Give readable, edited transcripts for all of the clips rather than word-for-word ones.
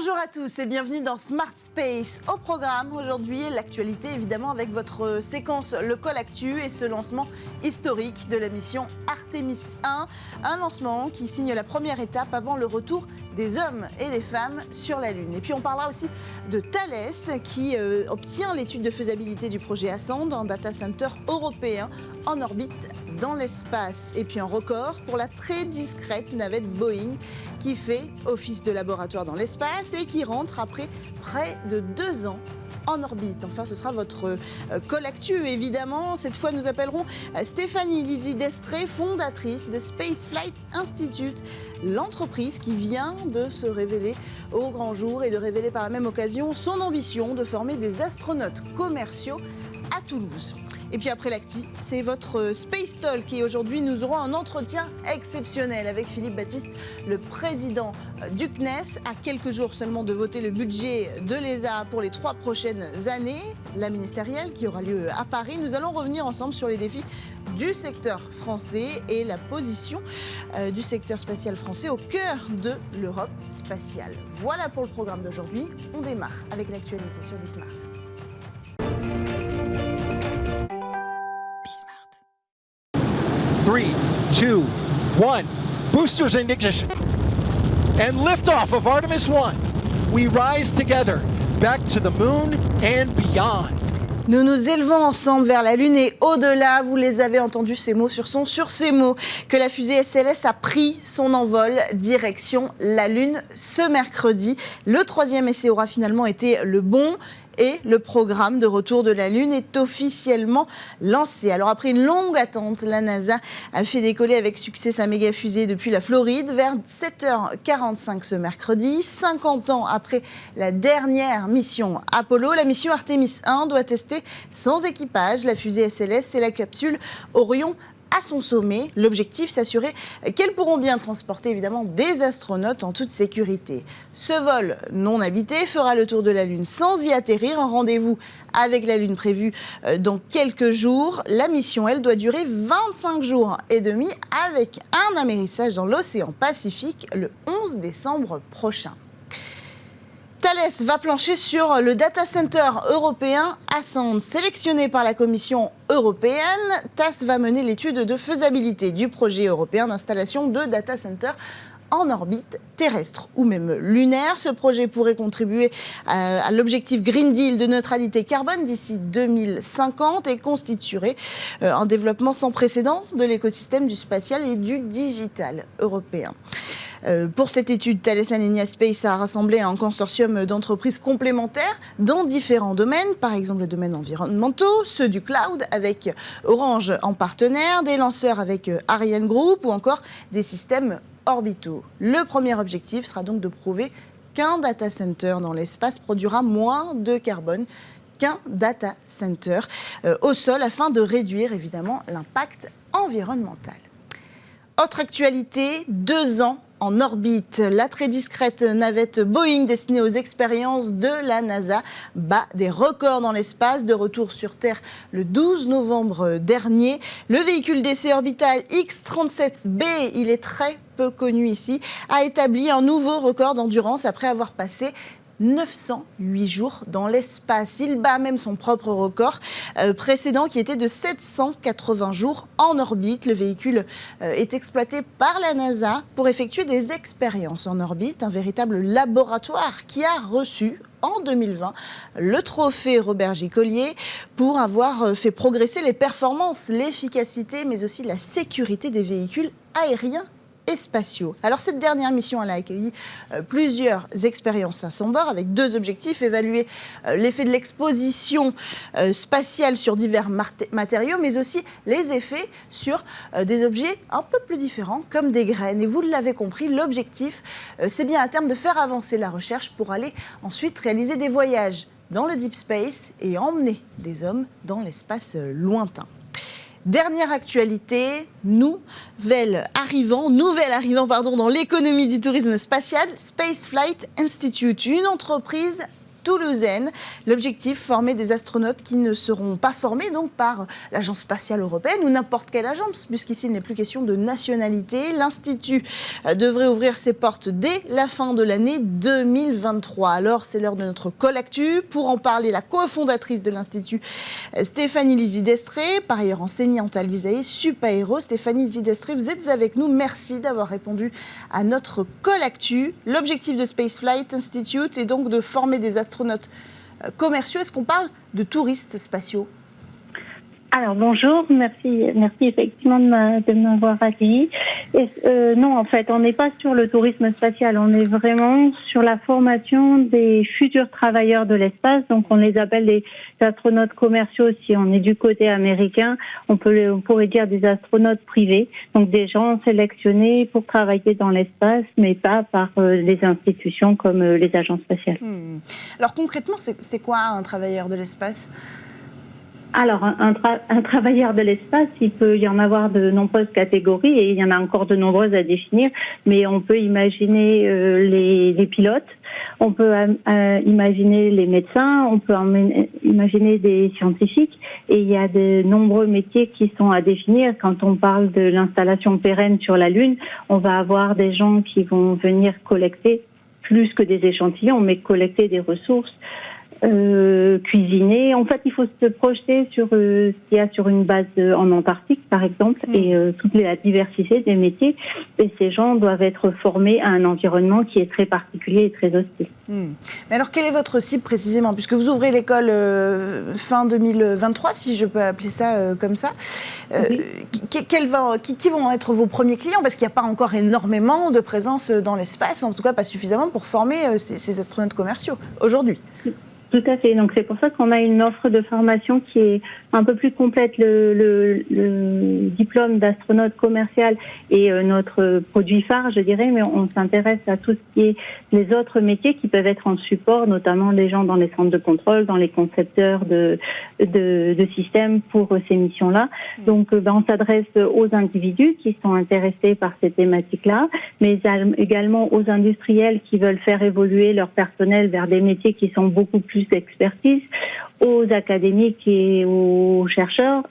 Bonjour à tous et bienvenue dans Smart Space. Au programme aujourd'hui, l'actualité évidemment avec votre séquence Le Call Actu et ce lancement historique de la mission Artemis 1. Un lancement qui signe la première étape avant le retour des hommes et des femmes sur la Lune. Et puis on parlera aussi de Thales qui obtient l'étude de faisabilité du projet Ascend, un data center européen en orbite dans l'espace. Et puis un record pour la très discrète navette Boeing qui fait office de laboratoire dans l'espace et qui rentre après près de 2 ans en orbite. Enfin, ce sera votre call actu, évidemment. Cette fois, nous appellerons Stéphanie Lizzi-Destré, fondatrice de Space Flight Institute, l'entreprise qui vient de se révéler au grand jour et de révéler par la même occasion son ambition de former des astronautes commerciaux à Toulouse. Et puis après l'acti, c'est votre Space Talk et aujourd'hui nous aurons un entretien exceptionnel avec Philippe Baptiste, le président du CNES, à quelques jours seulement de voter le budget de l'ESA pour les 3 prochaines années, la ministérielle qui aura lieu à Paris. Nous allons revenir ensemble sur les défis du secteur français et la position du secteur spatial français au cœur de l'Europe spatiale. Voilà pour le programme d'aujourd'hui. On démarre avec l'actualité sur Bismart. Three, two, one. Boosters in ignition. And liftoff of Artemis 1. We rise together back to the moon and beyond. Nous nous élevons ensemble vers la Lune et au-delà. Vous les avez entendus, ces mots sont sur ces mots que la fusée SLS a pris son envol direction la Lune ce mercredi. Le 3e essai aura finalement été le bon. Et le programme de retour de la Lune est officiellement lancé. Alors après une longue attente, la NASA a fait décoller avec succès sa méga fusée depuis la Floride vers 7h45 ce mercredi. 50 ans après la dernière mission Apollo, la mission Artemis 1 doit tester sans équipage la fusée SLS et la capsule Orion à son sommet. L'objectif, s'assurer qu'elles pourront bien transporter évidemment des astronautes en toute sécurité. Ce vol non habité fera le tour de la Lune sans y atterrir. Un rendez-vous avec la Lune prévu dans quelques jours. La mission, elle, doit durer 25 jours et demi avec un amérissage dans l'océan Pacifique le 11 décembre prochain. Thales va plancher sur le data center européen Ascend. Sélectionné par la Commission européenne, TAS va mener l'étude de faisabilité du projet européen d'installation de data center en orbite terrestre ou même lunaire. Ce projet pourrait contribuer à l'objectif Green Deal de neutralité carbone d'ici 2050 et constituerait un développement sans précédent de l'écosystème du spatial et du digital européen. Pour cette étude, Thales Alenia Space a rassemblé un consortium d'entreprises complémentaires dans différents domaines, par exemple les domaines environnementaux, ceux du cloud avec Orange en partenaire, des lanceurs avec Ariane Group ou encore des systèmes orbitaux. Le premier objectif sera donc de prouver qu'un data center dans l'espace produira moins de carbone qu'un data center au sol afin de réduire évidemment l'impact environnemental. Autre actualité, 2 ans en orbite. La très discrète navette Boeing destinée aux expériences de la NASA bat des records dans l'espace. De retour sur Terre le 12 novembre dernier. Le véhicule d'essai orbital X-37B, il est très peu connu ici, a établi un nouveau record d'endurance après avoir passé 908 jours dans l'espace. Il bat même son propre record précédent qui était de 780 jours en orbite. Le véhicule est exploité par la NASA pour effectuer des expériences en orbite, un véritable laboratoire qui a reçu en 2020 le trophée Robert J. Collier pour avoir fait progresser les performances, l'efficacité mais aussi la sécurité des véhicules aériens et spatiaux. Alors cette dernière mission, elle a accueilli plusieurs expériences à son bord avec 2 objectifs: évaluer l'effet de l'exposition spatiale sur divers matériaux, mais aussi les effets sur des objets un peu plus différents comme des graines. Et vous l'avez compris, l'objectif, c'est bien à terme de faire avancer la recherche pour aller ensuite réaliser des voyages dans le deep space et emmener des hommes dans l'espace lointain. Dernière actualité, nouvelle arrivant dans l'économie du tourisme spatial, Space Flight Institute, une entreprise toulousaine. L'objectif, former des astronautes qui ne seront pas formés donc par l'Agence spatiale européenne ou n'importe quelle agence, puisqu'ici il n'est plus question de nationalité. L'Institut devrait ouvrir ses portes dès la fin de l'année 2023. Alors, c'est l'heure de notre Colactu. Pour en parler, la cofondatrice de l'Institut, Stéphanie Lizy-Destré, par ailleurs enseignante à l'ISAE Supaéro. Stéphanie Lizy-Destré, vous êtes avec nous. Merci d'avoir répondu à notre Colactu. L'objectif de Spaceflight Institute est donc de former des astronautes commerciaux. Est-ce qu'on parle de touristes spatiaux ? Alors bonjour, merci effectivement de m'avoir accueilli. Non, en fait, on n'est pas sur le tourisme spatial, on est vraiment sur la formation des futurs travailleurs de l'espace. Donc on les appelle des astronautes commerciaux si on est du côté américain. On pourrait dire des astronautes privés, donc des gens sélectionnés pour travailler dans l'espace, mais pas par les institutions comme les agences spatiales. Alors concrètement, c'est quoi un travailleur de l'espace ? Alors, un travailleur de l'espace, il peut y en avoir de nombreuses catégories et il y en a encore de nombreuses à définir, mais on peut imaginer les pilotes, on peut imaginer les médecins, on peut imaginer des scientifiques et il y a de nombreux métiers qui sont à définir. Quand on parle de l'installation pérenne sur la Lune, on va avoir des gens qui vont venir collecter plus que des échantillons, mais collecter des ressources. Cuisiner. En fait, il faut se projeter sur ce qu'il y a sur une base en Antarctique, par exemple, et toute la diversité des métiers. Et ces gens doivent être formés à un environnement qui est très particulier et très hostile. Mais alors, quelle est votre cible précisément ? Puisque vous ouvrez l'école fin 2023, si je peux appeler ça comme ça. Oui. Qui vont être vos premiers clients ? Parce qu'il n'y a pas encore énormément de présence dans l'espace, en tout cas pas suffisamment pour former ces astronautes commerciaux aujourd'hui. Tout à fait. Donc c'est pour ça qu'on a une offre de formation qui est un peu plus complète. Le diplôme d'astronaute commercial est notre produit phare, je dirais, mais on s'intéresse à tout ce qui est les autres métiers qui peuvent être en support, notamment les gens dans les centres de contrôle, dans les concepteurs de systèmes pour ces missions-là. Donc on s'adresse aux individus qui sont intéressés par ces thématiques-là, mais également aux industriels qui veulent faire évoluer leur personnel vers des métiers qui sont beaucoup plus d'expertise, aux académiques et aux chercheurs,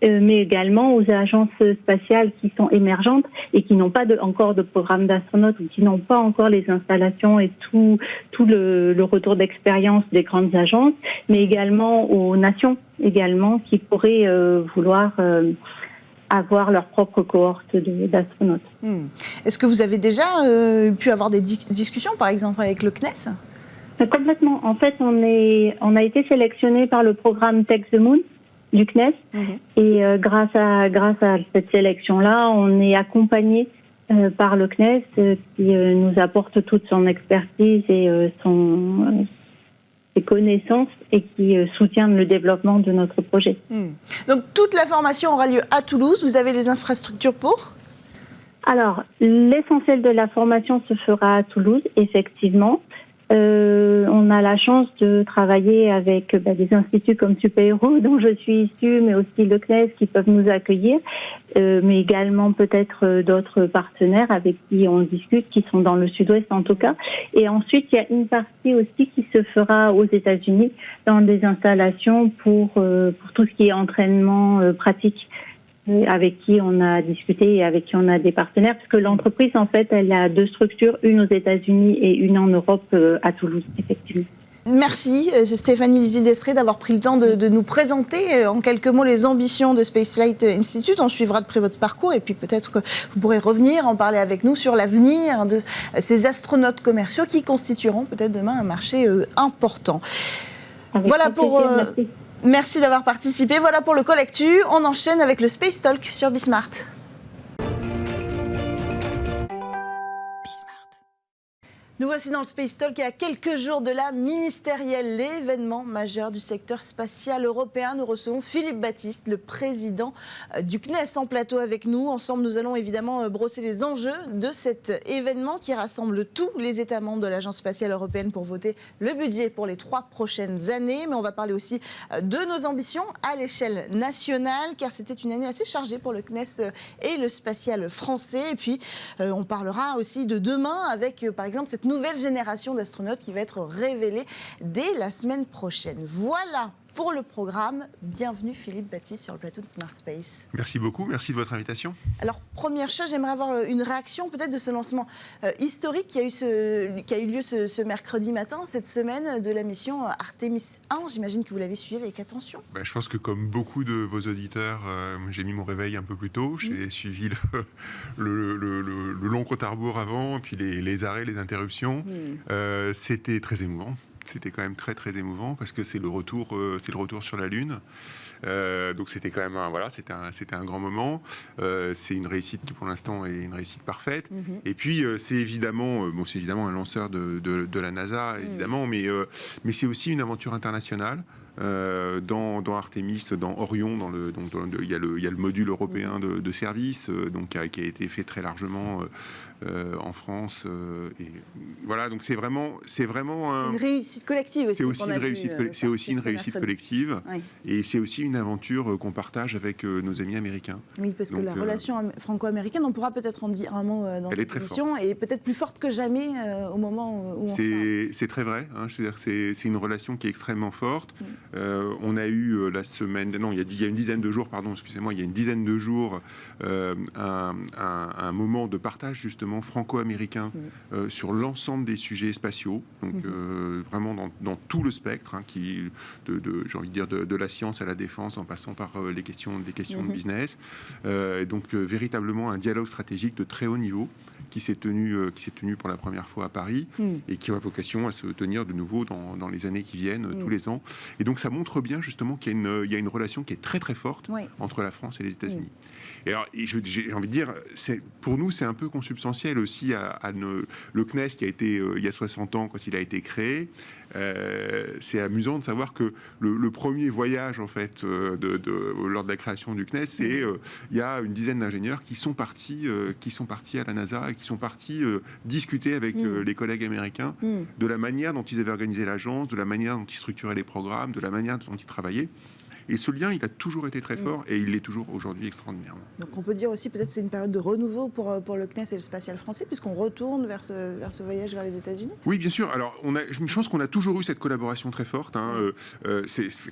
mais également aux agences spatiales qui sont émergentes et qui n'ont pas encore de programme d'astronautes ou qui n'ont pas encore les installations et tout le retour d'expérience des grandes agences, mais également aux nations également qui pourraient vouloir avoir leur propre cohorte d'astronautes. Est-ce que vous avez déjà pu avoir des discussions, par exemple, avec le CNES ? Complètement. En fait, on a été sélectionné par le programme Tech the Moon du CNES et grâce à cette sélection-là, on est accompagné par le CNES qui nous apporte toute son expertise et ses connaissances et qui soutiennent le développement de notre projet. Donc toute la formation aura lieu à Toulouse. Vous avez les infrastructures pour ? Alors, l'essentiel de la formation se fera à Toulouse, effectivement. On a la chance de travailler avec des instituts comme Supaéro, dont je suis issue, mais aussi le CNES qui peuvent nous accueillir, mais également peut-être d'autres partenaires avec qui on discute, qui sont dans le sud-ouest en tout cas. Et ensuite, il y a une partie aussi qui se fera aux États-Unis dans des installations pour tout ce qui est entraînement pratique, avec qui on a discuté et avec qui on a des partenaires, parce que l'entreprise, en fait, elle a 2 structures, une aux États-Unis et une en Europe, à Toulouse, effectivement. Merci, c'est Stéphanie Lizy-Destré d'avoir pris le temps de nous présenter en quelques mots les ambitions de Spaceflight Institute. On suivra de près votre parcours et puis peut-être que vous pourrez revenir en parler avec nous sur l'avenir de ces astronautes commerciaux qui constitueront peut-être demain un marché important. Voilà pour... Merci d'avoir participé. Voilà pour le Colactu. On enchaîne avec le Space Talk sur Bismart. Nous voici dans le Space Talk et à quelques jours de la ministérielle, l'événement majeur du secteur spatial européen. Nous recevons Philippe Baptiste, le président du CNES, en plateau avec nous. Ensemble, nous allons évidemment brosser les enjeux de cet événement qui rassemble tous les États membres de l'Agence spatiale européenne pour voter le budget pour les 3 prochaines années. Mais on va parler aussi de nos ambitions à l'échelle nationale, car c'était une année assez chargée pour le CNES et le spatial français. Et puis, on parlera aussi de demain avec, par exemple, cette cette nouvelle génération d'astronautes qui va être révélée dès la semaine prochaine. Voilà pour le programme. Bienvenue Philippe Baptiste sur le plateau de Smart Space. Merci beaucoup, merci de votre invitation. Alors, première chose, j'aimerais avoir une réaction peut-être de ce lancement historique qui a eu lieu ce mercredi matin, cette semaine, de la mission Artemis 1. J'imagine que vous l'avez suivi avec attention. Je pense que comme beaucoup de vos auditeurs, j'ai mis mon réveil un peu plus tôt. J'ai suivi le long compte à rebours avant, puis les arrêts, les interruptions. C'était très émouvant. C'était quand même très très émouvant parce que c'est le retour sur la Lune. Donc c'était quand même c'était un grand moment. C'est une réussite qui pour l'instant est une réussite parfaite. Et puis c'est évidemment un lanceur de la NASA évidemment, mais c'est aussi une aventure internationale. Dans Artemis, dans Orion, il y a le module européen de service, qui a été fait très largement en France. Et voilà, donc c'est vraiment une réussite collective aussi. C'est aussi une réussite collective, oui. Et c'est aussi une aventure qu'on partage avec nos amis américains. Oui, parce que la relation franco-américaine, on pourra peut-être en dire un mot dans cette émission, est peut-être plus forte que jamais au moment où on se C'est très vrai. C'est-à-dire que c'est une relation qui est extrêmement forte. On a eu la semaine, il y a une dizaine de jours, il y a une dizaine de jours, un moment de partage justement franco-américain sur l'ensemble des sujets spatiaux, donc vraiment dans tout le spectre, j'ai envie de dire de la science à la défense, en passant par les questions de business, donc véritablement un dialogue stratégique de très haut niveau qui s'est tenu pour la première fois à Paris et qui a vocation à se tenir de nouveau dans les années qui viennent, tous les ans. Et donc ça montre bien justement qu'il y a une relation qui est très très forte entre la France et les États-Unis. Et alors j'ai envie de dire, pour nous c'est un peu consubstantiel aussi à le CNES qui a été il y a 60 ans quand il a été créé. C'est amusant de savoir que le premier voyage en fait lors de la création du CNES, il y a une dizaine d'ingénieurs qui sont partis à la NASA et qui sont partis discuter avec les collègues américains de la manière dont ils avaient organisé l'agence, de la manière dont ils structuraient les programmes, de la manière dont ils travaillaient. Et ce lien, il a toujours été très fort et il l'est toujours aujourd'hui extraordinairement. Donc on peut dire aussi peut-être que c'est une période de renouveau pour le CNES et le spatial français, puisqu'on retourne vers ce voyage vers les États-Unis. Oui, bien sûr. Alors je pense qu'on a toujours eu cette collaboration très forte.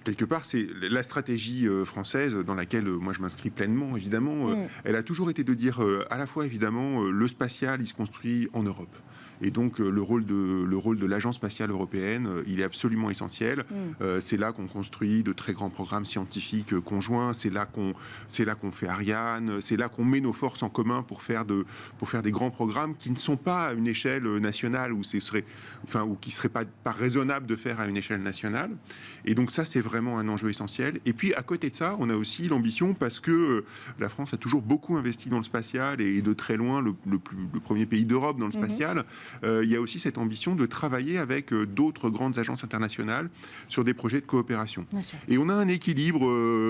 Quelque part, c'est la stratégie française dans laquelle moi je m'inscris pleinement, évidemment. Elle a toujours été de dire à la fois, évidemment, le spatial, il se construit en Europe. Et donc le rôle de l'Agence spatiale européenne, il est absolument essentiel. C'est là qu'on construit de très grands programmes scientifiques conjoints. C'est là qu'on fait Ariane. C'est là qu'on met nos forces en commun pour faire des grands programmes qui ne sont pas à une échelle nationale ou qui serait pas raisonnable de faire à une échelle nationale. Et donc ça, c'est vraiment un enjeu essentiel. Et puis à côté de ça, on a aussi l'ambition, parce que la France a toujours beaucoup investi dans le spatial et de très loin le premier pays d'Europe dans le spatial. Il y a aussi cette ambition de travailler avec d'autres grandes agences internationales sur des projets de coopération. Et on a un équilibre,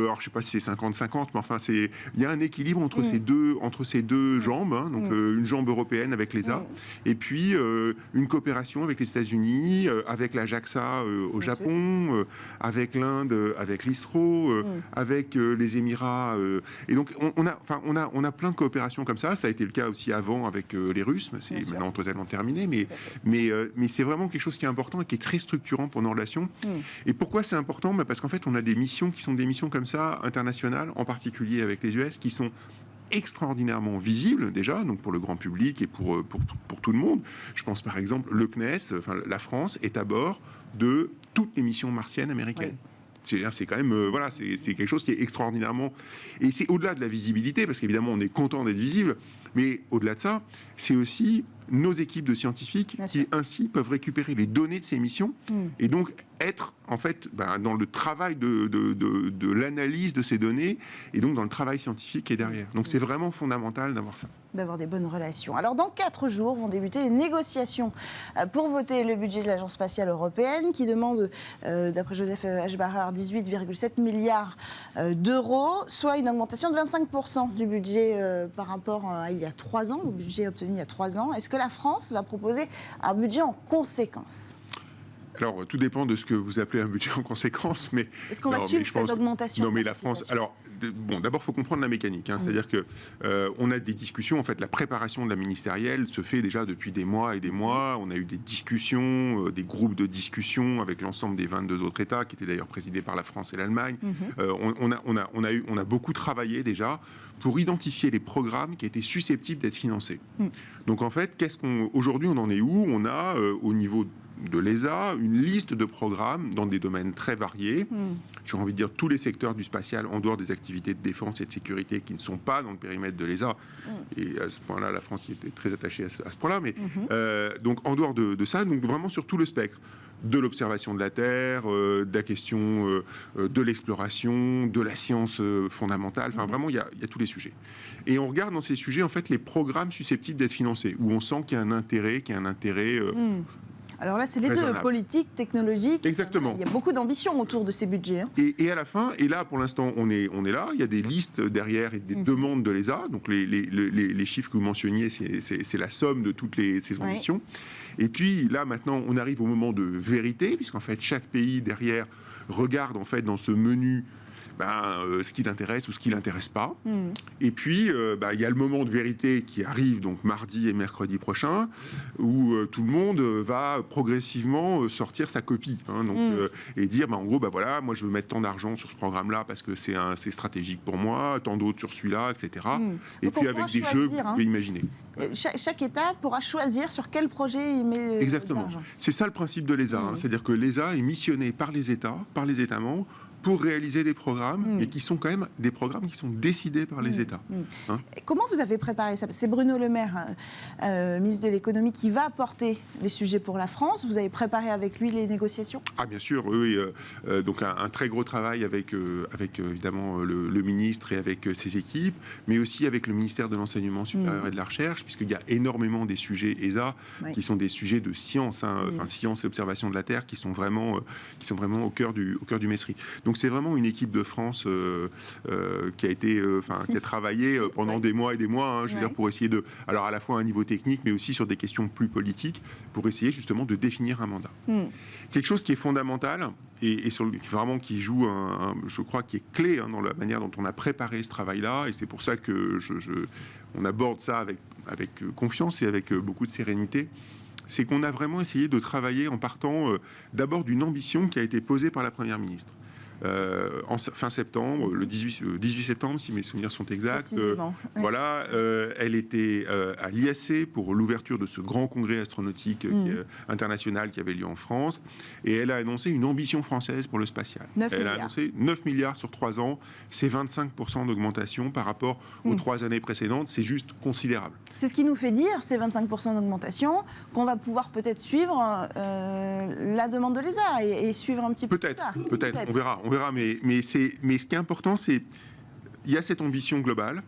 alors je ne sais pas si c'est 50-50, mais enfin il y a un équilibre entre ces deux jambes, donc une jambe européenne avec l'ESA, et puis une coopération avec les États-Unis, avec la JAXA au Japon, avec l'Inde, avec l'ISRO, avec les Émirats. Et donc on a plein de coopérations comme ça. Ça a été le cas aussi avant avec les Russes, mais c'est maintenant totalement terminé. Mais c'est vraiment quelque chose qui est important et qui est très structurant pour nos relations. Et pourquoi c'est important ? Parce qu'en fait, on a des missions qui sont des missions comme ça, internationales, en particulier avec les US, qui sont extraordinairement visibles déjà, donc pour le grand public et pour tout le monde. Je pense par exemple, le CNES, la France est à bord de toutes les missions martiennes américaines. C'est quand même, c'est quelque chose qui est extraordinairement... Et c'est au-delà de la visibilité, parce qu'évidemment, on est content d'être visible, mais au-delà de ça, c'est aussi nos équipes de scientifiques qui, ainsi, peuvent récupérer les données de ces missions et donc être, en fait, dans le travail de l'analyse de ces données et donc dans le travail scientifique qui est derrière. Donc, c'est vraiment fondamental d'avoir ça. D'avoir des bonnes relations. Alors, dans 4 jours, vont débuter les négociations pour voter le budget de l'Agence spatiale européenne qui demande, d'après Joseph Eschbacher, 18,7 milliards d'euros, soit une augmentation de 25% du budget par rapport à il y a 3 ans, au budget obtenu il y a 3 ans. Est-ce que la France va proposer un budget en conséquence ? Alors, tout dépend de ce que vous appelez un budget en conséquence, mais... Est-ce qu'on va suivre cette augmentation? Non, mais la France... Alors, d'abord, il faut comprendre la mécanique. C'est-à-dire que on a des discussions. En fait, la préparation de la ministérielle se fait déjà depuis des mois et des mois. On a eu des discussions, des groupes de discussion avec l'ensemble des 22 autres États, qui étaient d'ailleurs présidés par la France et l'Allemagne. On a beaucoup travaillé déjà pour identifier les programmes qui étaient susceptibles d'être financés. Donc, en fait, aujourd'hui, on en est où? On a, au niveau de l'ESA, une liste de programmes dans des domaines très variés. J'ai envie de dire tous les secteurs du spatial en dehors des activités de défense et de sécurité qui ne sont pas dans le périmètre de l'ESA. Et à ce point-là, la France y était très attachée à ce point-là. Mais donc en dehors de ça, donc vraiment sur tout le spectre de l'observation de la Terre, de la question de l'exploration, de la science fondamentale. Enfin, vraiment, il y a tous les sujets. Et on regarde dans ces sujets, en fait, les programmes susceptibles d'être financés, où on sent qu'il y a un intérêt, Alors là, c'est les deux, politique, technologique. Exactement. Il y a beaucoup d'ambition autour de ces budgets. Et à la fin, et là, pour l'instant, on est là. Il y a des listes derrière et des demandes de l'ESA. Donc, les chiffres que vous mentionniez, c'est la somme de toutes ces ambitions. Et puis, là, maintenant, on arrive au moment de vérité, puisqu'en fait, chaque pays derrière regarde, en fait, dans ce menu ce qui l'intéresse ou ce qui l'intéresse pas. Et puis, il y a le moment de vérité qui arrive donc mardi et mercredi prochain, où tout le monde va progressivement sortir sa copie, et dire, en gros, voilà, moi je veux mettre tant d'argent sur ce programme-là parce que c'est stratégique pour moi, tant d'autres sur celui-là, etc. Et donc puis avec des jeux que vous pouvez imaginer. Chaque État pourra choisir sur quel projet il met Exactement. l'argent. C'est ça le principe de l'ESA. C'est-à-dire que l'ESA est missionné par les États, par les États membres, pour réaliser des programmes, mais qui sont quand même des programmes qui sont décidés par les États. Comment vous avez préparé ça? C'est Bruno Le Maire, ministre de l'économie, qui va porter les sujets pour la France. Vous avez préparé avec lui les négociations? Ah bien sûr, oui. Donc un très gros travail avec évidemment le ministre et avec ses équipes, mais aussi avec le ministère de l'Enseignement supérieur et de la Recherche, puisqu'il y a énormément des sujets ESA qui sont des sujets de science, science et observation de la Terre, qui sont vraiment au cœur du Messeri. Donc c'est vraiment une équipe de France qui a travaillé pendant des mois et des mois, je veux dire, pour essayer alors à la fois à un niveau technique, mais aussi sur des questions plus politiques, pour essayer justement de définir un mandat. Quelque chose qui est fondamental et vraiment qui joue je crois, qui est clé dans la manière dont on a préparé ce travail-là, et c'est pour ça que on aborde ça avec confiance et avec beaucoup de sérénité. C'est qu'on a vraiment essayé de travailler en partant d'abord d'une ambition qui a été posée par la Première ministre. En fin septembre, le 18 septembre, si mes souvenirs sont exacts. Voilà, elle était à l'IAC pour l'ouverture de ce grand congrès astronautique international qui avait lieu en France, et elle a annoncé une ambition française pour le spatial. Elle a annoncé 9 milliards sur 3 ans, c'est 25% d'augmentation par rapport aux 3 années précédentes, c'est juste considérable. C'est ce qui nous fait dire, ces 25% d'augmentation, qu'on va pouvoir peut-être suivre la demande de l'ESA et suivre un petit peu ça. Peut-être, on verra, mais ce qui est important, c'est il y a cette ambition globale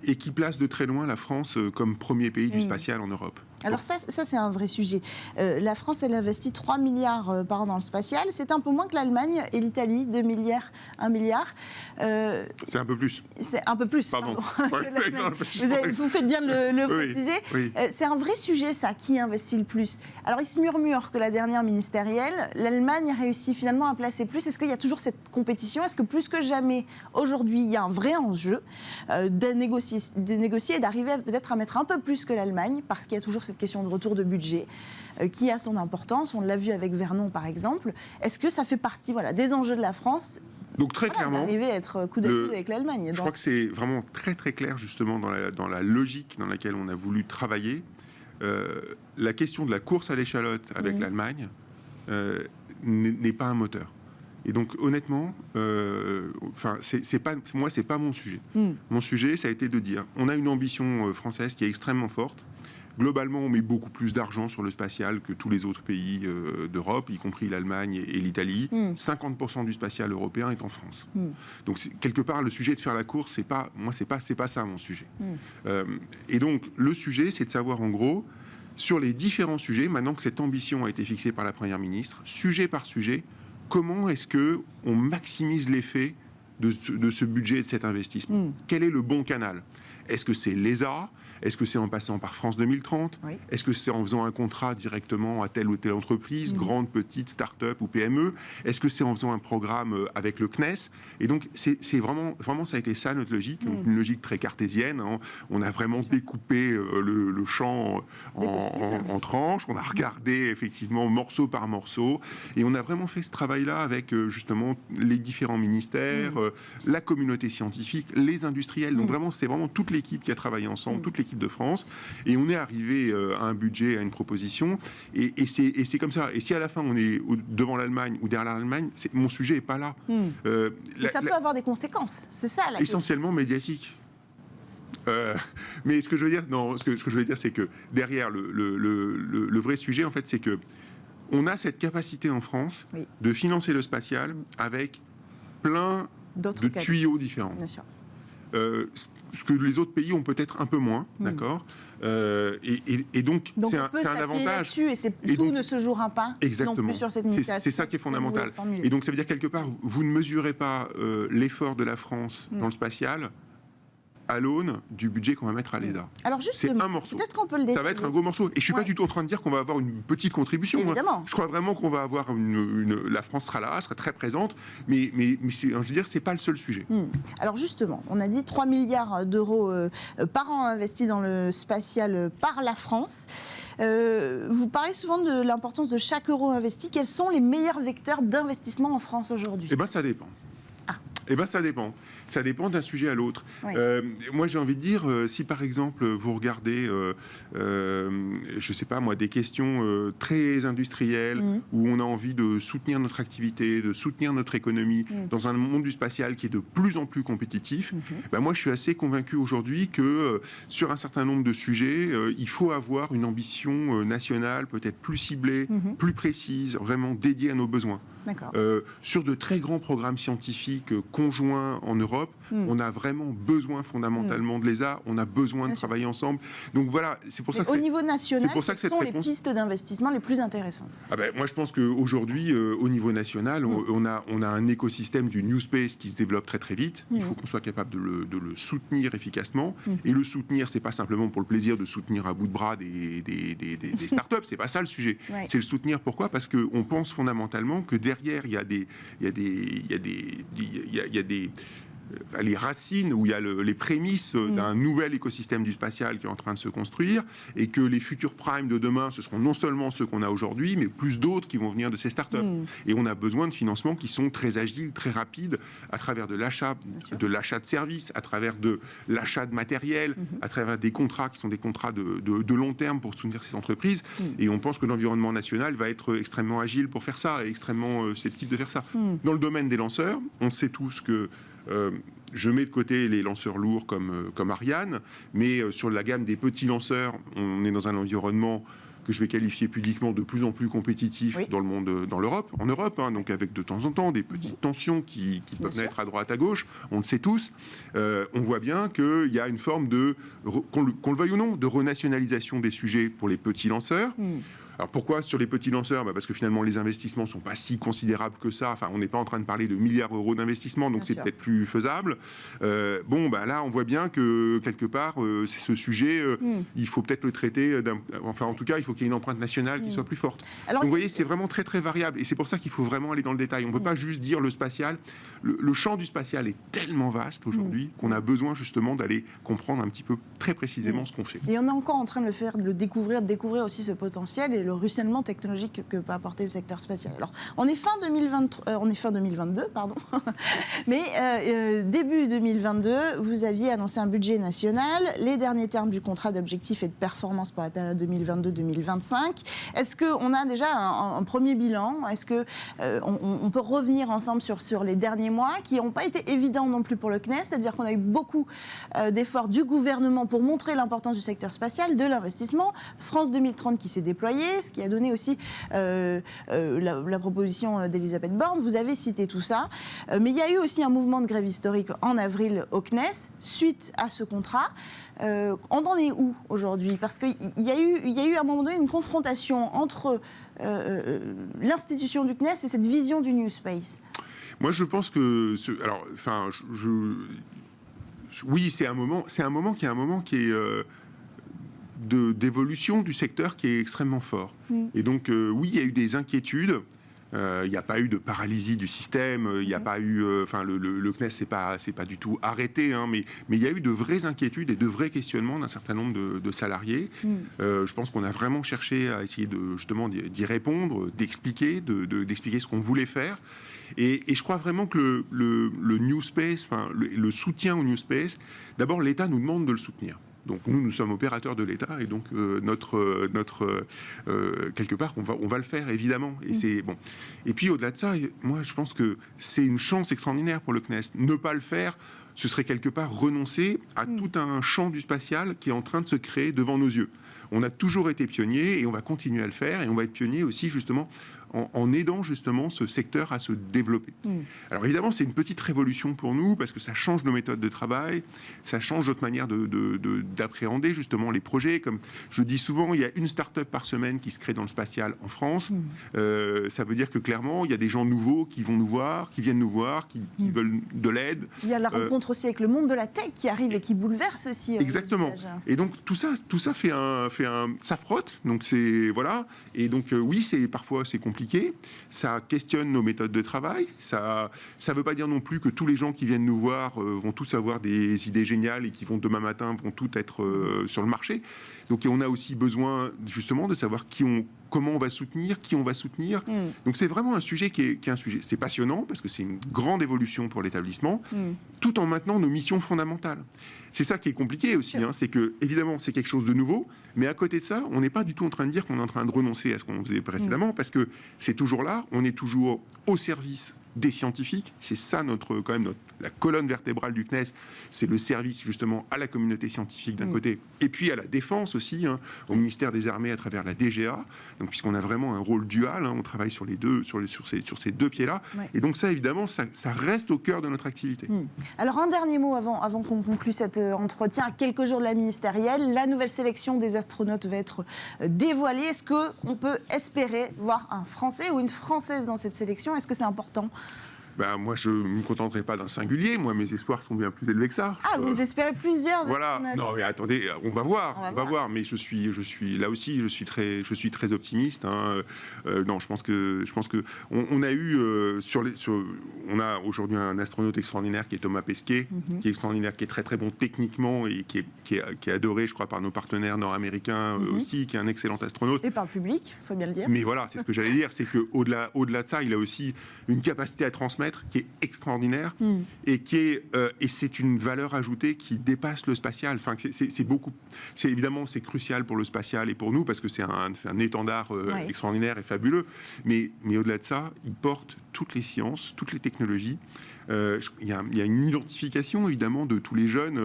et qui place de très loin la France comme premier pays du spatial en Europe. Alors ça c'est un vrai sujet. La France, elle investit 3 milliards par an dans le spatial. C'est un peu moins que l'Allemagne et l'Italie, 2 milliards, 1 milliard. C'est un peu plus. C'est un peu plus, pardon. Vous faites bien de le préciser. Oui. C'est un vrai sujet, ça, qui investit le plus. Alors il se murmure que la dernière ministérielle, l'Allemagne a réussi finalement à placer plus. Est-ce qu'il y a toujours cette compétition? Est-ce que plus que jamais, aujourd'hui, il y a un vrai enjeu de négocier et d'arriver peut-être à mettre un peu plus que l'Allemagne, parce qu'il y a toujours cette question de retour de budget qui a son importance, on l'a vu avec Vernon par exemple. Est-ce que ça fait partie des enjeux de la France? Donc très clairement, d'arriver à être coude à coude avec l'Allemagne. Je crois que c'est vraiment très très clair justement dans la logique dans laquelle on a voulu travailler. La question de la course à l'échalote avec l'Allemagne n'est pas un moteur. Et donc honnêtement, c'est pas mon sujet. Mon sujet, ça a été de dire, on a une ambition française qui est extrêmement forte. Globalement, on met beaucoup plus d'argent sur le spatial que tous les autres pays d'Europe, y compris l'Allemagne et l'Italie. 50% du spatial européen est en France. Donc, quelque part, le sujet de faire la course, c'est pas ça mon sujet. Et donc, le sujet, c'est de savoir, en gros, sur les différents sujets, maintenant que cette ambition a été fixée par la Première ministre, sujet par sujet, comment est-ce qu'on maximise l'effet de ce budget et de cet investissement? Quel est le bon canal? Est-ce que c'est l'ESA ? Est-ce que c'est en passant par France 2030 ? Oui. Est-ce que c'est en faisant un contrat directement à telle ou telle entreprise, grande, petite, start-up ou PME ? Est-ce que c'est en faisant un programme avec le CNES ? Et donc, c'est vraiment, ça a été ça notre logique, donc une logique très cartésienne. Hein. On a vraiment découpé le champ en tranches, on a regardé effectivement morceau par morceau, et on a vraiment fait ce travail-là avec justement les différents ministères, la communauté scientifique, les industriels. Donc vraiment, c'est vraiment toute l'équipe qui a travaillé ensemble, toute l'équipe de France, et on est arrivé à un budget, à une proposition, et c'est comme ça. Et si à la fin on est devant l'Allemagne ou derrière l'Allemagne, mon sujet n'est pas là. Ça peut avoir des conséquences, c'est ça la essentiellement médiatique. Mais ce que je veux dire, ce que je veux dire, c'est que derrière le vrai sujet, en fait, c'est que on a cette capacité en France de financer le spatial avec plein de tuyaux différents. Bien sûr. Ce que les autres pays ont peut-être un peu moins, d'accord, et donc c'est un avantage. Et tout ne se jouera pas non plus sur cette initiative. C'est ça qui est fondamental. Et donc ça veut dire quelque part, vous ne mesurez pas l'effort de la France dans le spatial à l'aune du budget qu'on va mettre à l'ESA. Alors c'est un morceau. Peut-être qu'on peut le détailler. Ça va être un gros morceau. Et je ne suis pas du tout en train de dire qu'on va avoir une petite contribution. Évidemment. Je crois vraiment qu'on va avoir la France sera là, sera très présente, mais je veux dire, c'est pas le seul sujet. Alors justement, on a dit 3 milliards d'euros par an investis dans le spatial par la France. Vous parlez souvent de l'importance de chaque euro investi. Quels sont les meilleurs vecteurs d'investissement en France aujourd'hui ? Eh bien, ça dépend. Ça dépend. Ça dépend d'un sujet à l'autre. Oui. Moi, j'ai envie de dire, si par exemple, vous regardez, je sais pas moi, des questions très industrielles, où on a envie de soutenir notre activité, de soutenir notre économie, dans un monde du spatial qui est de plus en plus compétitif, moi, je suis assez convaincu aujourd'hui que sur un certain nombre de sujets, il faut avoir une ambition nationale, peut-être plus ciblée, plus précise, vraiment dédiée à nos besoins. Sur de très grands programmes scientifiques conjoints en Europe, on a vraiment besoin fondamentalement de l'ESA, on a besoin de travailler ensemble. Donc voilà, c'est pour ça que... Au niveau national, quelles sont les pistes d'investissement les plus intéressantes ? Moi, je pense qu'aujourd'hui, au niveau national, on a un écosystème du New Space qui se développe très très vite. Il faut qu'on soit capable de le soutenir efficacement. Et le soutenir, c'est pas simplement pour le plaisir de soutenir à bout de bras des startups, c'est pas ça le sujet. C'est le soutenir, pourquoi ? Parce qu'on pense fondamentalement que derrière, il y a les racines, où il y a les prémices d'un nouvel écosystème du spatial qui est en train de se construire, et que les futurs primes de demain, ce seront non seulement ceux qu'on a aujourd'hui, mais plus d'autres qui vont venir de ces startups. Et on a besoin de financements qui sont très agiles, très rapides, à travers de l'achat de services, à travers de l'achat de matériel, à travers des contrats qui sont des contrats de long terme pour soutenir ces entreprises. Et on pense que l'environnement national va être extrêmement agile pour faire ça, et extrêmement susceptible de faire ça. Dans le domaine des lanceurs, on sait tous que je mets de côté les lanceurs lourds comme Ariane, mais sur la gamme des petits lanceurs, on est dans un environnement que je vais qualifier pudiquement de plus en plus compétitif dans le monde, en Europe, donc avec de temps en temps des petites tensions qui peuvent naître à droite, à gauche, on le sait tous. On voit bien qu'il y a une forme de, qu'on le veuille ou non, de renationalisation des sujets pour les petits lanceurs. Alors pourquoi sur les petits lanceurs ? Parce que finalement les investissements ne sont pas si considérables que ça. Enfin, on n'est pas en train de parler de milliards d'euros d'investissement, donc c'est peut-être plus faisable. Là, on voit bien que quelque part, c'est ce sujet, il faut peut-être le traiter. En tout cas, il faut qu'il y ait une empreinte nationale qui soit plus forte. Alors, donc vous voyez, c'est vraiment très très variable, et c'est pour ça qu'il faut vraiment aller dans le détail. On ne peut pas juste dire le spatial. Le champ du spatial est tellement vaste aujourd'hui qu'on a besoin justement d'aller comprendre un petit peu très précisément ce qu'on fait. Et on est encore en train de le faire, de le découvrir aussi ce potentiel et le ruissellement technologique que peut apporter le secteur spatial. Alors, on est fin 2022, pardon. Mais début 2022, vous aviez annoncé un budget national, les derniers termes du contrat d'objectifs et de performance pour la période 2022-2025. Est-ce qu'on a déjà un premier bilan ? Est-ce qu'on peut revenir ensemble sur les derniers mois qui n'ont pas été évidents non plus pour le CNES, c'est-à-dire qu'on a eu beaucoup d'efforts du gouvernement pour montrer l'importance du secteur spatial, de l'investissement. France 2030 qui s'est déployé, ce qui a donné aussi la proposition d'Elisabeth Borne. Vous avez cité tout ça. Mais il y a eu aussi un mouvement de grève historique en avril au CNES, suite à ce contrat. On en est où aujourd'hui ? Parce qu'il y a eu à un moment donné une confrontation entre l'institution du CNES et cette vision du New Space. Moi, je pense que... Oui, c'est un moment qui est d'évolution du secteur qui est extrêmement fort. Et donc, oui, il y a eu des inquiétudes. Il n'y a pas eu de paralysie du système, il n'y a pas eu... le CNES c'est pas du tout arrêté, hein, mais il y a eu de vraies inquiétudes et de vrais questionnements d'un certain nombre de salariés. Je pense qu'on a vraiment cherché à essayer justement d'y répondre, d'expliquer ce qu'on voulait faire. Et je crois vraiment que le New Space, le soutien au New Space, d'abord l'État nous demande de le soutenir. Donc nous sommes opérateurs de l'État et donc quelque part on va le faire évidemment. Et c'est bon. Et puis au-delà de ça, moi je pense que c'est une chance extraordinaire pour le CNES. Ne pas le faire, ce serait quelque part renoncer à tout un champ du spatial qui est en train de se créer devant nos yeux. On a toujours été pionniers et on va continuer à le faire et on va être pionniers aussi justement en aidant justement ce secteur à se développer. Alors évidemment, c'est une petite révolution pour nous parce que ça change nos méthodes de travail, ça change notre manière d'appréhender justement les projets. Comme je dis souvent, il y a une start-up par semaine qui se crée dans le spatial en France. Ça veut dire que clairement, il y a des gens nouveaux qui viennent nous voir, qui veulent de l'aide. Il y a la rencontre aussi avec le monde de la tech qui arrive et qui bouleverse aussi. Exactement. Et donc tout ça ça frotte. Donc c'est voilà. Et donc oui, parfois c'est compliqué. Ça questionne nos méthodes de travail. Ça veut pas dire non plus que tous les gens qui viennent nous voir vont tous avoir des idées géniales et qui vont demain matin vont tout être sur le marché. Donc on a aussi besoin justement de savoir comment on va soutenir, qui on va soutenir. Donc c'est vraiment un sujet qui est un sujet. C'est passionnant parce que c'est une grande évolution pour l'établissement, tout en maintenant nos missions fondamentales. C'est ça qui est compliqué aussi, hein, c'est que évidemment c'est quelque chose de nouveau, mais à côté de ça, on n'est pas du tout en train de dire qu'on est en train de renoncer à ce qu'on faisait précédemment, parce que c'est toujours là, on est toujours au service des scientifiques. C'est ça la colonne vertébrale du CNES, c'est le service justement à la communauté scientifique d'un côté, et puis à la défense aussi, hein, au ministère des Armées à travers la DGA. Donc puisqu'on a vraiment un rôle dual, hein, on travaille sur ces deux pieds-là. Ouais. Et donc ça évidemment, ça reste au cœur de notre activité. Alors un dernier mot avant qu'on conclue cet entretien. À quelques jours de la ministérielle, la nouvelle sélection des astronautes va être dévoilée. Est-ce qu'on peut espérer voir un Français ou une Française dans cette sélection? Est-ce que c'est important? Moi, je ne me contenterai pas d'un singulier. Moi, mes espoirs sont bien plus élevés que ça. Ah, vous espérez plusieurs? Voilà. Non, mais attendez, on va voir. Mais je suis là aussi, je suis très optimiste. Hein. Non, je pense que on a eu on a aujourd'hui un astronaute extraordinaire qui est Thomas Pesquet, qui est extraordinaire, qui est très très bon techniquement et qui est adoré, je crois, par nos partenaires nord-américains aussi, qui est un excellent astronaute. Et par le public, il faut bien le dire. Mais voilà, c'est ce que j'allais dire, c'est que au-delà de ça, il a aussi une capacité à transmettre qui est extraordinaire et c'est une valeur ajoutée qui dépasse le spatial. Enfin, c'est évidemment crucial pour le spatial et pour nous parce que c'est un étendard extraordinaire et fabuleux. Mais au-delà de ça, il porte toutes les sciences, toutes les technologies. Il y a une identification évidemment de tous les jeunes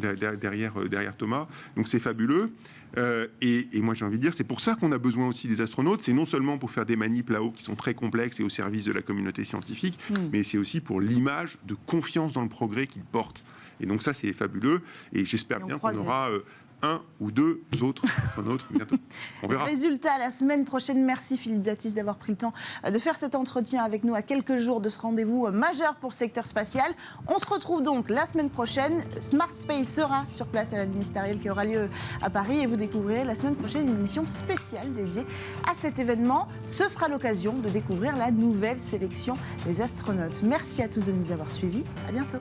derrière Thomas. Donc c'est fabuleux. Et moi j'ai envie de dire, c'est pour ça qu'on a besoin aussi des astronautes. C'est non seulement pour faire des manips là-haut qui sont très complexes et au service de la communauté scientifique, mais c'est aussi pour l'image de confiance dans le progrès qu'ils portent. Et donc ça c'est fabuleux. Et j'espère bien qu'on aura un ou deux autres astronautes bientôt. On verra. Résultat la semaine prochaine. Merci Philippe Datis d'avoir pris le temps de faire cet entretien avec nous à quelques jours de ce rendez-vous majeur pour le secteur spatial. On se retrouve donc la semaine prochaine. Smart Space sera sur place à la ministérielle qui aura lieu à Paris et vous découvrirez la semaine prochaine une émission spéciale dédiée à cet événement. Ce sera l'occasion de découvrir la nouvelle sélection des astronautes. Merci à tous de nous avoir suivis. À bientôt.